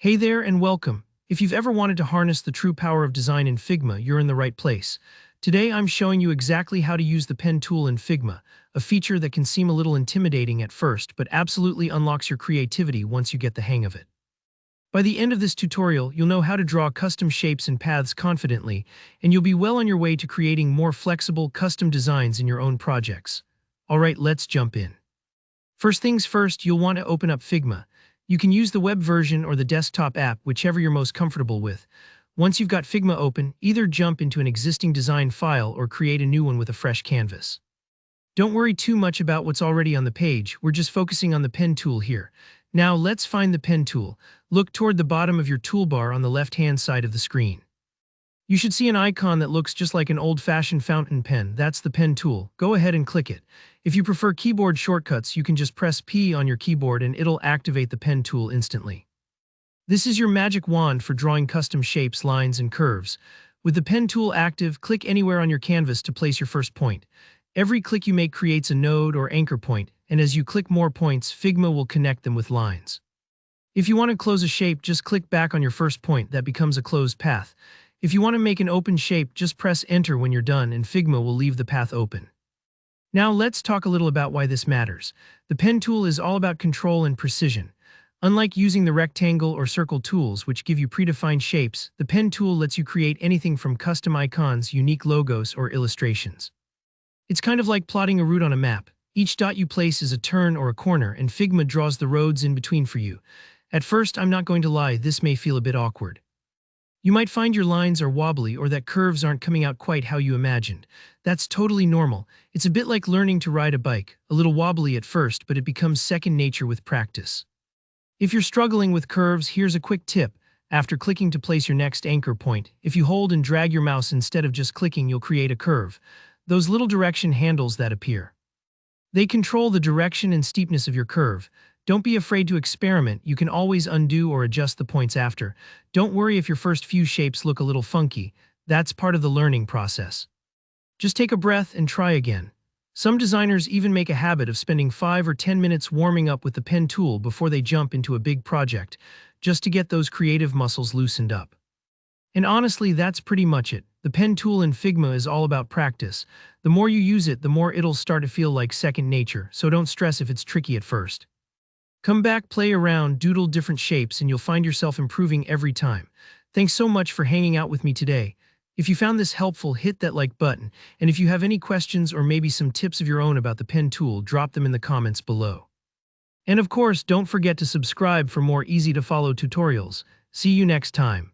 Hey there and welcome. If you've ever wanted to harness the true power of design in Figma, you're in the right place. Today I'm showing you exactly how to use the pen tool in Figma, a feature that can seem a little intimidating at first but absolutely unlocks your creativity once you get the hang of it. By the end of this tutorial, you'll know how to draw custom shapes and paths confidently, and you'll be well on your way to creating more flexible, custom designs in your own projects. Alright, let's jump in. First things first, you'll want to open up Figma. You can use the web version or the desktop app, whichever you're most comfortable with. Once you've got Figma open, either jump into an existing design file or create a new one with a fresh canvas. Don't worry too much about what's already on the page, we're just focusing on the pen tool here. Now let's find the pen tool. Look toward the bottom of your toolbar on the left-hand side of the screen. You should see an icon that looks just like an old-fashioned fountain pen. That's the pen tool. Go ahead and click it. If you prefer keyboard shortcuts, you can just press P on your keyboard and it'll activate the pen tool instantly. This is your magic wand for drawing custom shapes, lines, and curves. With the pen tool active, click anywhere on your canvas to place your first point. Every click you make creates a node or anchor point, and as you click more points, Figma will connect them with lines. If you want to close a shape, just click back on your first point. That becomes a closed path. If you want to make an open shape, just press Enter when you're done and Figma will leave the path open. Now let's talk a little about why this matters. The pen tool is all about control and precision. Unlike using the rectangle or circle tools, which give you predefined shapes, the pen tool lets you create anything from custom icons, unique logos, or illustrations. It's kind of like plotting a route on a map. Each dot you place is a turn or a corner, and Figma draws the roads in between for you. At first, I'm not going to lie, this may feel a bit awkward. You might find your lines are wobbly or that curves aren't coming out quite how you imagined. That's totally normal. It's a bit like learning to ride a bike, a little wobbly at first, but it becomes second nature with practice. If you're struggling with curves, here's a quick tip. After clicking to place your next anchor point, if you hold and drag your mouse instead of just clicking, you'll create a curve. Those little direction handles that appear. They control the direction and steepness of your curve. Don't be afraid to experiment. You can always undo or adjust the points after. Don't worry if your first few shapes look a little funky. That's part of the learning process. Just take a breath and try again. Some designers even make a habit of spending 5 or 10 minutes warming up with the pen tool before they jump into a big project, just to get those creative muscles loosened up. And honestly, that's pretty much it. The pen tool in Figma is all about practice. The more you use it, the more it'll start to feel like second nature, so don't stress if it's tricky at first. Come back, play around, doodle different shapes, and you'll find yourself improving every time. Thanks so much for hanging out with me today. If you found this helpful, hit that like button, and if you have any questions or maybe some tips of your own about the pen tool, drop them in the comments below. And of course, don't forget to subscribe for more easy-to-follow tutorials. See you next time.